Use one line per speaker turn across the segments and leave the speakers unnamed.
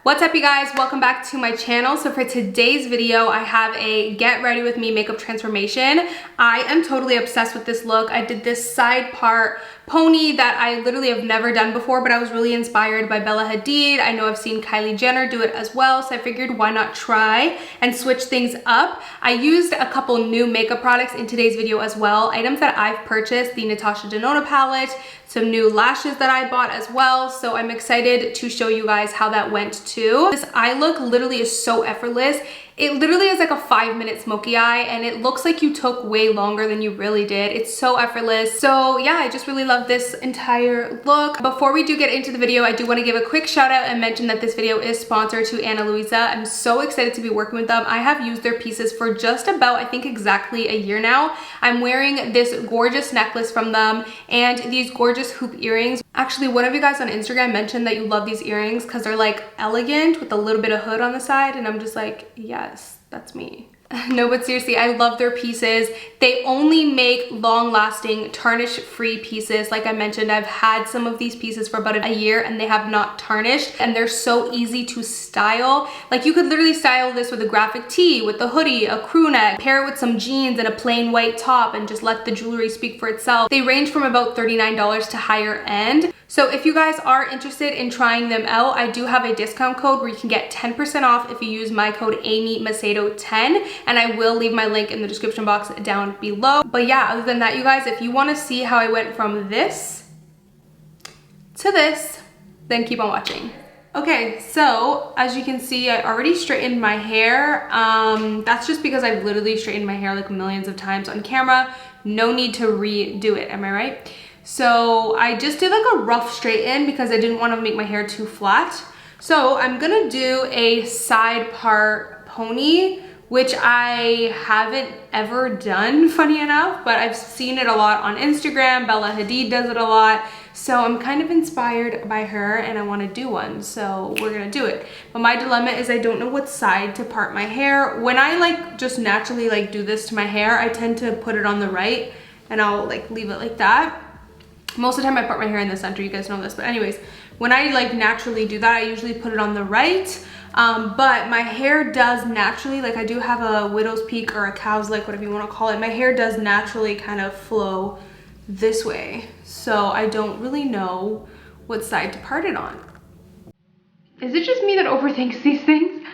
What's up, you guys? Welcome back to my channel. So for today's video, I have a get ready with me makeup transformation. I am totally obsessed with this look. I did this side part pony that I literally have never done before, but I was really inspired by Bella Hadid. I know I've seen Kylie Jenner do it as well, so I figured why not try and switch things up. I used a couple new makeup products in today's video as well. Items that I've purchased, the Natasha Denona palette, some new lashes that I bought as well. So I'm excited to show you guys how that went too. This eye look literally is so effortless. It literally is like a 5-minute smoky eye and it looks like you took way longer than you really did. It's so effortless. So yeah, I just really love this entire look. Before we do get into the video, I do want to give a quick shout out and mention that this video is sponsored to Luisa. I'm so excited to be working with them. I have used their pieces for just about, I think exactly a year now. I'm wearing this gorgeous necklace from them and these gorgeous hoop earrings. Actually, one of you guys on Instagram mentioned that you love these earrings because they're like elegant with a little bit of hood on the side, and I'm just like, yes, that's me. No, but seriously, I love their pieces. They only make long-lasting, tarnish-free pieces. Like I mentioned, I've had some of these pieces for about a year and they have not tarnished, and they're so easy to style. Like you could literally style this with a graphic tee, with a hoodie, a crew neck, pair it with some jeans and a plain white top and just let the jewelry speak for itself. They range from about $39 to higher end. So if you guys are interested in trying them out, I do have a discount code where you can get 10% off if you use my code AmyMacedo10, and I will leave my link in the description box down below. But yeah, other than that, you guys, if you want to see how I went from this to this, then keep on watching. Okay, so as you can see, I already straightened my hair. That's just because I've literally straightened my hair like millions of times on camera. No need to redo it, am I right? So I just did like a rough straighten because I didn't want to make my hair too flat. So I'm gonna do a side part pony, which I haven't ever done, funny enough, but I've seen it a lot on Instagram. Bella Hadid does it a lot. So I'm kind of inspired by her and I want to do one, so we're gonna do it. But my dilemma is I don't know what side to part my hair. When I like just naturally like do this to my hair, I tend to put it on the right and I'll like leave it like that. Most of the time I part my hair in the center, you guys know this, but anyways, when I like naturally do that, I usually put it on the right. But my hair does naturally, like I do have a widow's peak or a cow's lick, whatever you want to call it. My hair does naturally kind of flow this way. So I don't really know what side to part it on. Is it just me that overthinks these things?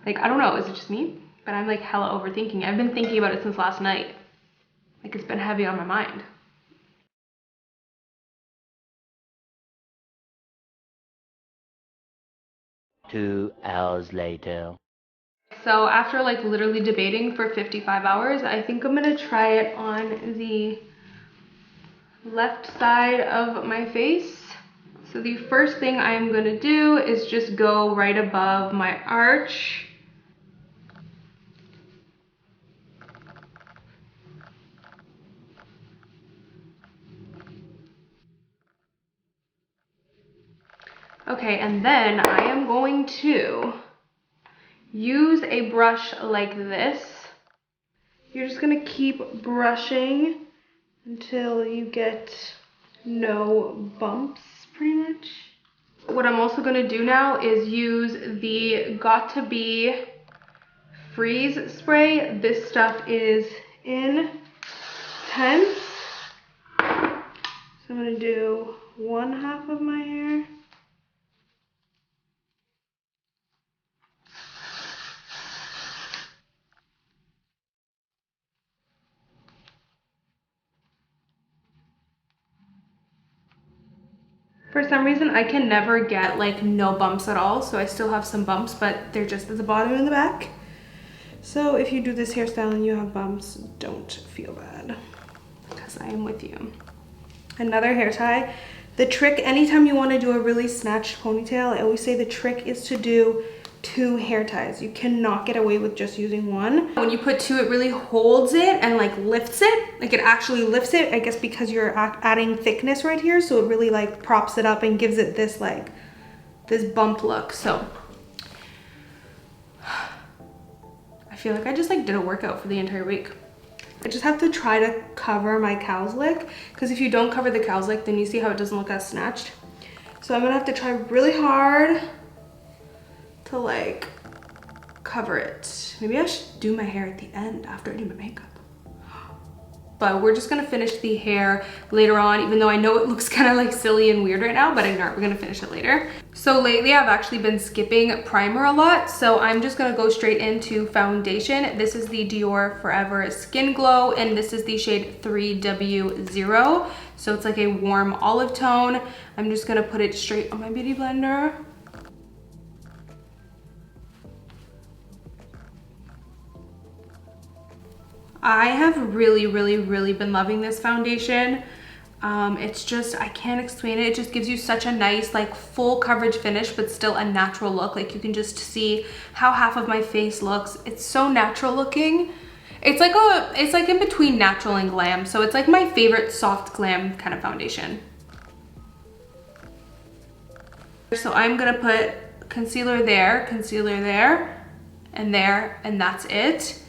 Like, I don't know, is it just me? But I'm like hella overthinking. I've been thinking about it since last night. Like it's been heavy on my mind.
Two hours later.
So after like literally debating for 55 hours, I think I'm gonna try it on the left side of my face. So the first thing I'm gonna do is just go right above my arch. Okay, and then I am going to use a brush like this. You're just gonna keep brushing until you get no bumps, pretty much. What I'm also gonna do now is use the Got To Be Freeze spray. This stuff is intense. So I'm gonna do one half of my hair. For some reason, I can never get like no bumps at all. So I still have some bumps, but they're just at the bottom and the back. So if you do this hairstyle and you have bumps, don't feel bad because I am with you. Another hair tie. The trick, anytime you want to do a really snatched ponytail, I always say the trick is to do 2 hair ties. You cannot get away with just using one. When you put 2, it really holds it and like lifts it. Like it actually lifts it, I guess because you're adding thickness right here. So it really like props it up and gives it this like, this bump look. So I feel like I just like did a workout for the entire week. I just have to try to cover my cow's lick, because if you don't cover the cow's lick, then you see how it doesn't look as snatched. So I'm gonna have to try really hard to like cover it. Maybe I should do my hair at the end after I do my makeup. But we're just gonna finish the hair later on, even though I know it looks kind of like silly and weird right now, but ignore it, we're gonna finish it later. So lately I've actually been skipping primer a lot, so I'm just gonna go straight into foundation. This is the Dior Forever Skin Glow, and this is the shade 3W0. So it's like a warm olive tone. I'm just gonna put it straight on my beauty blender. I have really been loving this foundation. It's just, I can't explain it. It just gives you such a nice, like full coverage finish, but still a natural look. Like you can just see how half of my face looks. It's so natural looking. It's like in between natural and glam. So it's like my favorite soft glam kind of foundation. So I'm gonna put concealer there, and that's it.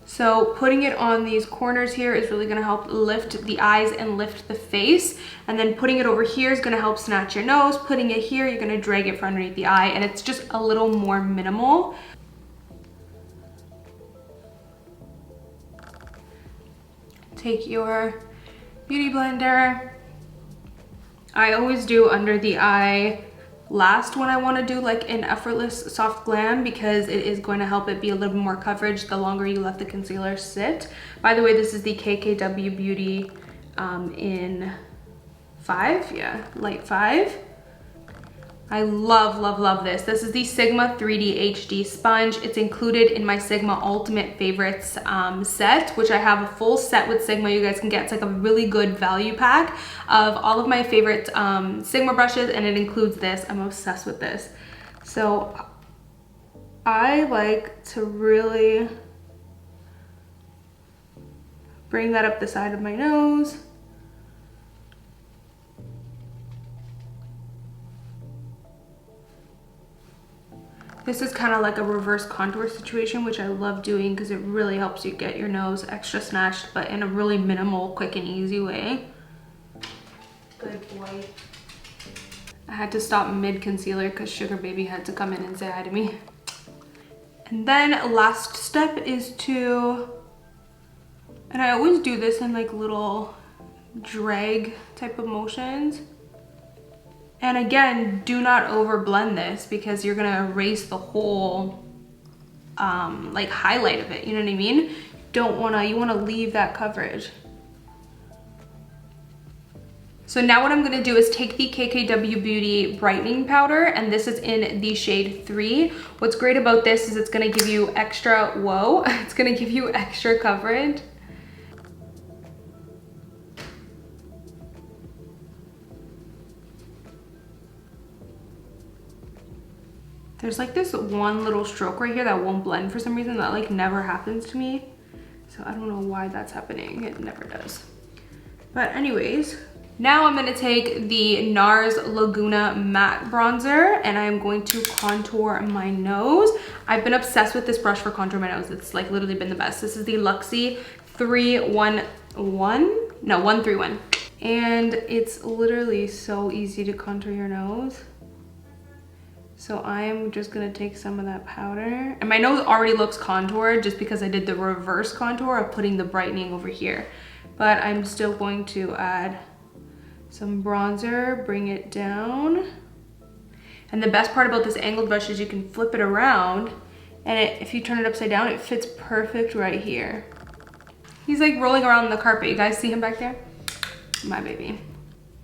So putting it on these corners here is really gonna help lift the eyes and lift the face. And then putting it over here is gonna help snatch your nose. Putting it here, you're gonna drag it from underneath the eye, and it's just a little more minimal. Take your beauty blender. I always do under the eye last when I want to do like an effortless soft glam, because it is going to help it be a little bit more coverage the longer you let the concealer sit. By the way, this is the KKW Beauty in 5, yeah, light 5. I love this. This is the Sigma 3D HD sponge. It's included in my Sigma Ultimate Favorites set, which I have a full set with Sigma you guys can get. It's like a really good value pack of all of my favorite Sigma brushes, and it includes this. I'm obsessed with this. So I like to really bring that up the side of my nose. This is kind of like a reverse contour situation, which I love doing because it really helps you get your nose extra snatched, but in a really minimal, quick and easy way. Good boy. I had to stop mid-concealer because Sugar Baby had to come in and say hi to me. And then last step is to, and I always do this in like little drag type of motions. And again, do not over blend this because you're gonna erase the whole like highlight of it, you know what I mean? You wanna leave that coverage. So now what I'm gonna do is take the KKW Beauty brightening powder, and this is in the shade 3. What's great about this is it's gonna give you extra, it's gonna give you extra coverage. There's like this one little stroke right here that won't blend for some reason. That like never happens to me. So I don't know why that's happening. It never does. But anyways, now I'm gonna take the NARS Laguna Matte Bronzer, and I'm going to contour my nose. I've been obsessed with this brush for contouring my nose. It's like literally been the best. This is the Luxie 131. And it's literally so easy to contour your nose. So I'm just gonna take some of that powder. And my nose already looks contoured just because I did the reverse contour of putting the brightening over here. But I'm still going to add some bronzer, bring it down. And the best part about this angled brush is you can flip it around, and if you turn it upside down, it fits perfect right here. He's like rolling around the carpet. You guys see him back there? My baby.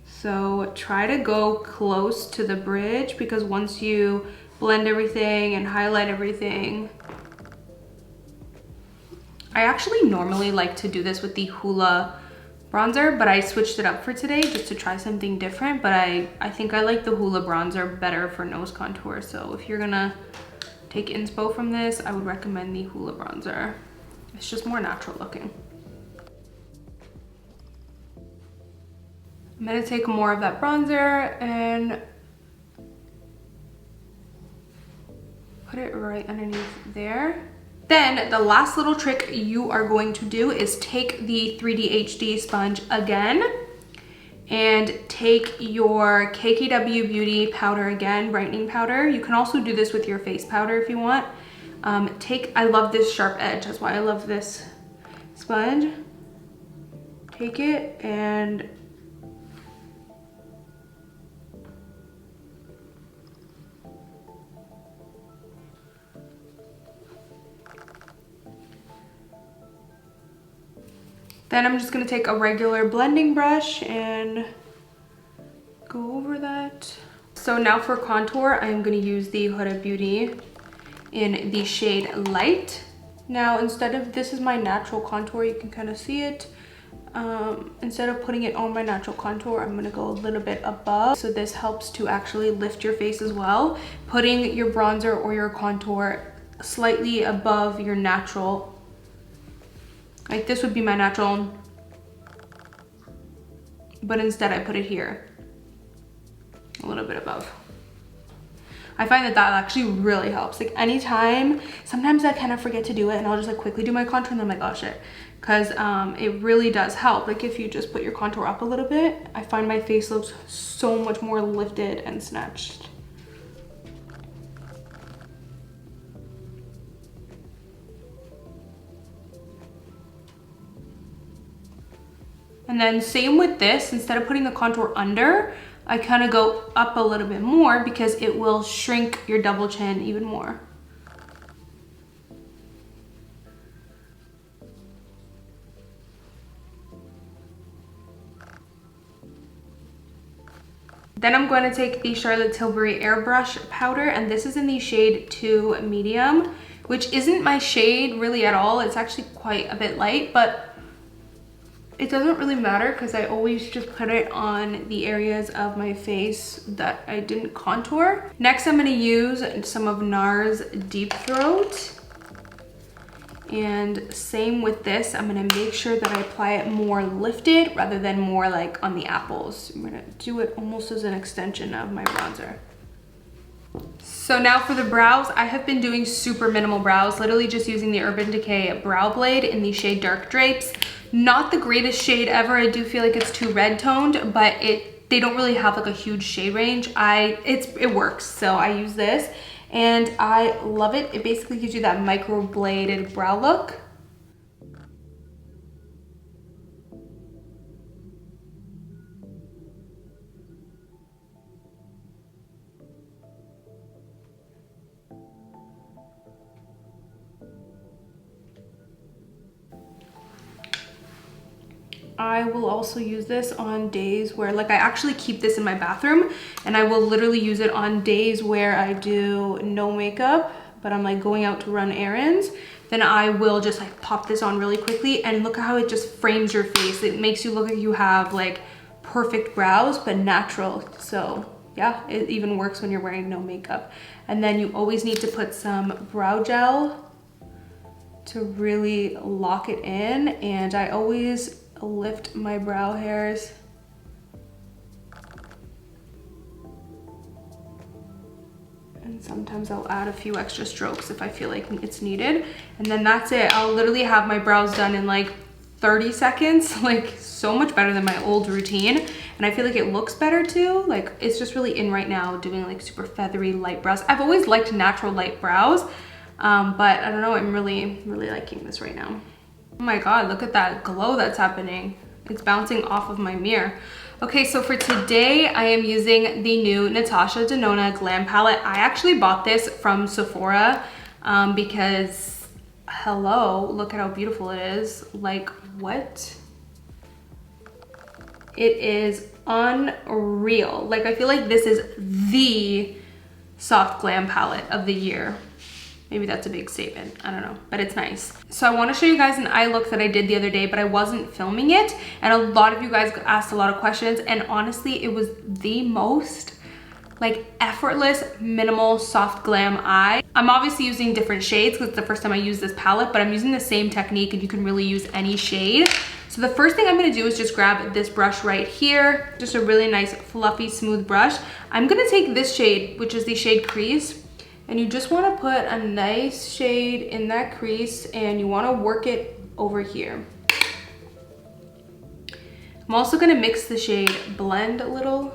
So try to go close to the bridge, because once you blend everything and highlight everything, I actually normally like to do this with the Hoola bronzer, but I switched it up for today just to try something different. But I think I like the Hoola bronzer better for nose contour. So if you're gonna take inspo from this, I would recommend the Hoola bronzer. It's just more natural looking. I'm gonna take more of that bronzer and put it right underneath there. Then the last little trick you are going to do is take the 3D HD sponge again, and take your KKW Beauty powder again, brightening powder. You can also do this with your face powder if you want. I love this sharp edge, that's why I love this sponge. Take it and then I'm just gonna take a regular blending brush and go over that. So now for contour, I'm gonna use the Huda Beauty in the shade Light. Now instead of, this is my natural contour, you can kind of see it. Instead of putting it on my natural contour, I'm gonna go a little bit above. So this helps to actually lift your face as well. Putting your bronzer or your contour slightly above your natural. Like this would be my natural, but instead I put it here, a little bit above. I find that that actually really helps. Like anytime, sometimes I kind of forget to do it and I'll just like quickly do my contour and then I'm like, oh shit. Cause it really does help. Like if you just put your contour up a little bit, I find my face looks so much more lifted and snatched. And then same with this, instead of putting the contour under, I kind of go up a little bit more because it will shrink your double chin even more. Then I'm going to take the Charlotte Tilbury Airbrush powder, and this is in the shade 2 Medium, which isn't my shade really at all. It's actually quite a bit light, but it doesn't really matter because I always just put it on the areas of my face that I didn't contour. Next, I'm going to use some of NARS Deep Throat. And same with this, I'm going to make sure that I apply it more lifted rather than more like on the apples. I'm going to do it almost as an extension of my bronzer. So now for the brows, I have been doing super minimal brows, literally just using the Urban Decay Brow Blade in the shade Dark Drapes. Not the greatest shade ever. I do feel like it's too red toned, but they don't really have like a huge shade range. It works, so I use this and I love it. It basically gives you that microbladed brow look. I will also use this on days where, like, I actually keep this in my bathroom and I will literally use it on days where I do no makeup, but I'm like going out to run errands. Then I will just like pop this on really quickly and look at how it just frames your face. It makes you look like you have like perfect brows, but natural. So yeah, it even works when you're wearing no makeup. And then you always need to put some brow gel to really lock it in. And I always lift my brow hairs. And sometimes I'll add a few extra strokes if I feel like it's needed. And then that's it. I'll literally have my brows done in like 30 seconds, like so much better than my old routine. And I feel like it looks better too. Like it's just really in right now doing like super feathery light brows. I've always liked natural light brows, but I don't know, I'm really liking this right now. Oh my God, look at that glow that's happening. It's bouncing off of my mirror. Okay, so for today, I am using the new Natasha Denona Glam palette. I actually bought this from Sephora because, hello, look at how beautiful it is. Like, what? It is unreal. Like, I feel like this is the soft glam palette of the year. Maybe that's a big statement, I don't know, but it's nice. So I wanna show you guys an eye look that I did the other day, but I wasn't filming it. And a lot of you guys asked a lot of questions, and honestly, it was the most like effortless, minimal, soft glam eye. I'm obviously using different shades because it's the first time I use this palette, but I'm using the same technique and you can really use any shade. So the first thing I'm gonna do is just grab this brush right here, just a really nice, fluffy, smooth brush. I'm gonna take this shade, which is the shade Crease, and you just wanna put a nice shade in that crease and you wanna work it over here. I'm also gonna mix the shade Blend a little.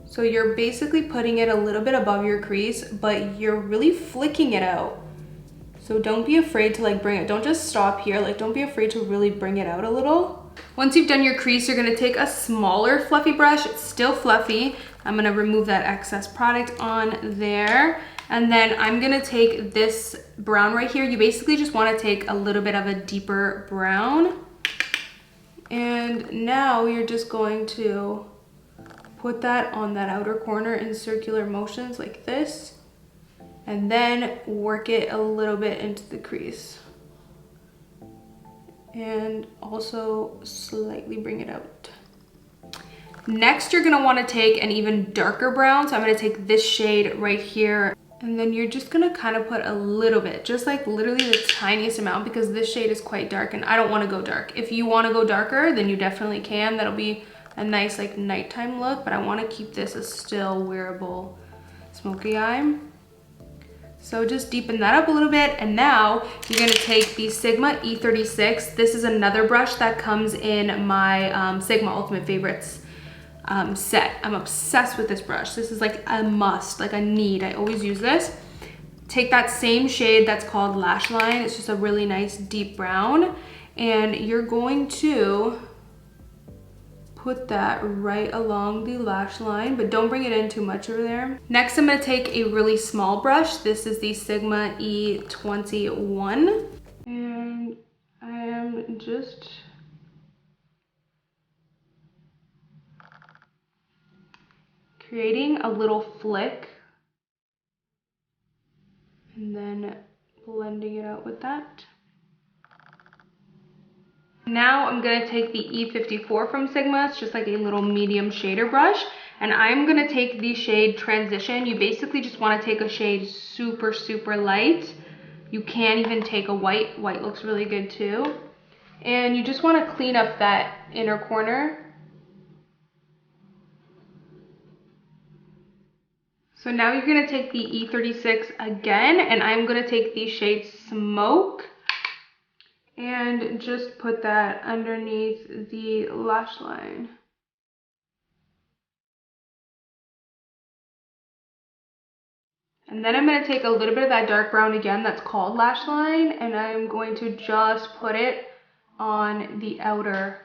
So you're basically putting it a little bit above your crease, but you're really flicking it out. So don't be afraid to like bring it, don't just stop here, like don't be afraid to really bring it out a little. Once you've done your crease, you're gonna take a smaller fluffy brush. It's still fluffy. I'm gonna remove that excess product on there. And then I'm gonna take this brown right here. You basically just wanna take a little bit of a deeper brown. And now you're just going to put that on that outer corner in circular motions like this. And then work it a little bit into the crease. And also slightly bring it out. Next, you're gonna wanna take an even darker brown. So I'm gonna take this shade right here. And then you're just gonna kind of put a little bit, just like literally the tiniest amount, because this shade is quite dark and I don't wanna go dark. If you wanna go darker, then you definitely can. That'll be a nice like nighttime look, but I wanna keep this a still wearable smoky eye. So just deepen that up a little bit. And now you're gonna take the Sigma E36. This is another brush that comes in my Sigma Ultimate Favorites set. I'm obsessed with this brush. This is like a must, like a need. I always use this. Take that same shade that's called Lash Line. It's just a really nice deep brown. And you're going to put that right along the lash line, but don't bring it in too much over there. Next, I'm gonna take a really small brush. This is the Sigma E21. And I am just creating a little flick and then blending it out with that. Now I'm gonna take the E54 from Sigma. It's just like a little medium shader brush. And I'm gonna take the shade Transition. You basically just wanna take a shade super, super light. You can even take a white. White looks really good too. And you just wanna clean up that inner corner. So now you're gonna take the E36 again, and I'm gonna take the shade Smoke and just put that underneath the lash line. And then I'm gonna take a little bit of that dark brown again that's called Lash Line, and I'm going to just put it on the outer.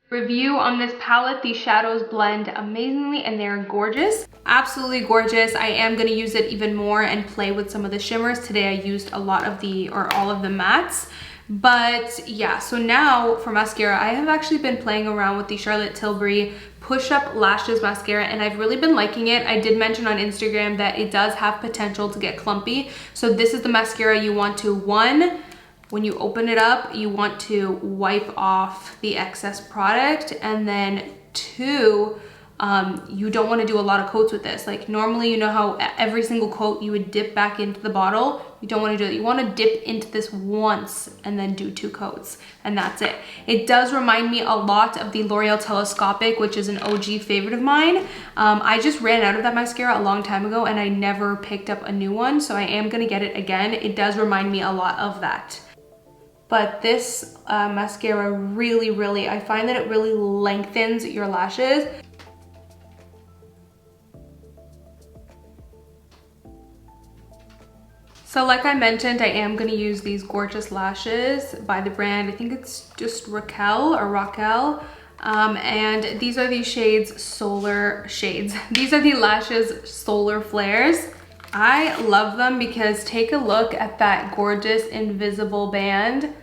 Review on this palette, these shadows blend amazingly and they're gorgeous. Absolutely gorgeous. I am gonna use it even more and play with some of the shimmers. Today I used a lot of the, or all of the mattes. But yeah, so now for mascara, I have actually been playing around with the Charlotte Tilbury Push Up Lashes mascara and I've really been liking it. I did mention on Instagram that it does have potential to get clumpy. So this is the mascara you want to, one, when you open it up, you want to wipe off the excess product, and then two, you don't want to do a lot of coats with this. Like normally, you know how every single coat you would dip back into the bottle. You don't want to do that. You want to dip into this once and then do 2 coats, and that's it. It does remind me a lot of the L'Oreal Telescopic, which is an OG favorite of mine. I just ran out of that mascara a long time ago and I never picked up a new one, so I am going to get it again. It does remind me a lot of that. But this mascara really, I find that it really lengthens your lashes. So like I mentioned, I am gonna use these gorgeous lashes by the brand, I think it's just Raquel or Raquel. And these are the shades Solar Shades. These are the lashes Solar Flares. I love them because take a look at that gorgeous invisible band.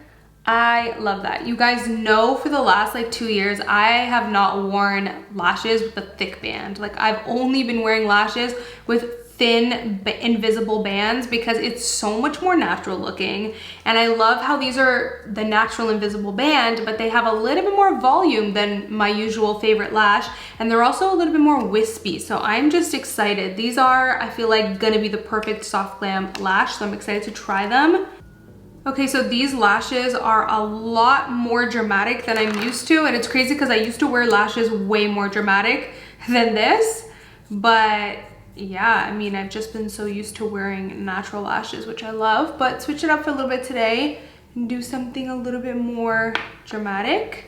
I love that. You guys know for the last like 2 years, I have not worn lashes with a thick band. Like I've only been wearing lashes with thin invisible bands because it's so much more natural looking. And I love how these are the natural invisible band, but they have a little bit more volume than my usual favorite lash. And they're also a little bit more wispy. So I'm just excited. These are, I feel like, gonna be the perfect soft glam lash. So I'm excited to try them. Okay, so these lashes are a lot more dramatic than I'm used to. And it's crazy because I used to wear lashes way more dramatic than this. But yeah, I mean, I've just been so used to wearing natural lashes, which I love, but switch it up for a little bit today and do something a little bit more dramatic.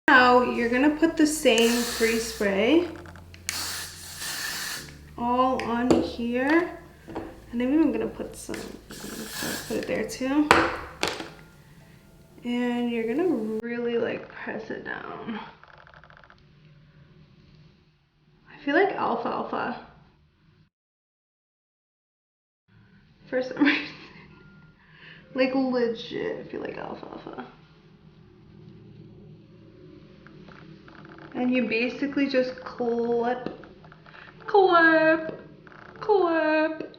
Now you're gonna put the same free spray all on here, and I'm even gonna put some, put it there too. And you're gonna really like press it down. I feel like alfalfa for some reason. Like legit, I feel like alfalfa. And you basically just clip, clip, clip.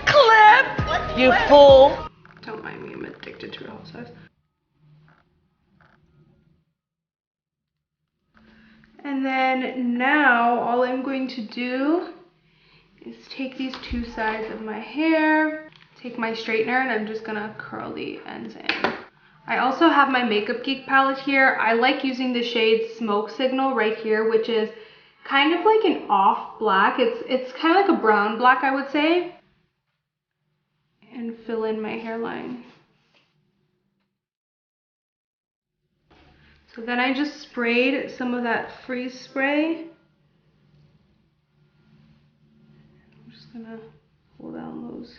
Clip.
You fool!
Don't mind me, I'm addicted to Real Housewives. And then now all I'm going to do is take these two sides of my hair, take my straightener, and I'm just gonna curl the ends in. I also have my Makeup Geek palette here. I like using the shade Smoke Signal right here, which is kind of like an off black. It's kind of like a brown black, I would say. And fill in my hairline. So then I just sprayed some of that freeze spray. I'm just gonna pull down those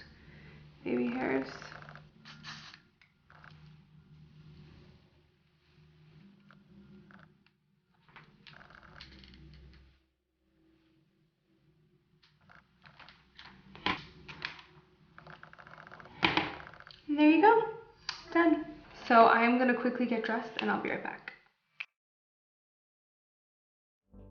baby hairs. And there you go, done. So I'm gonna quickly get dressed and I'll be right back.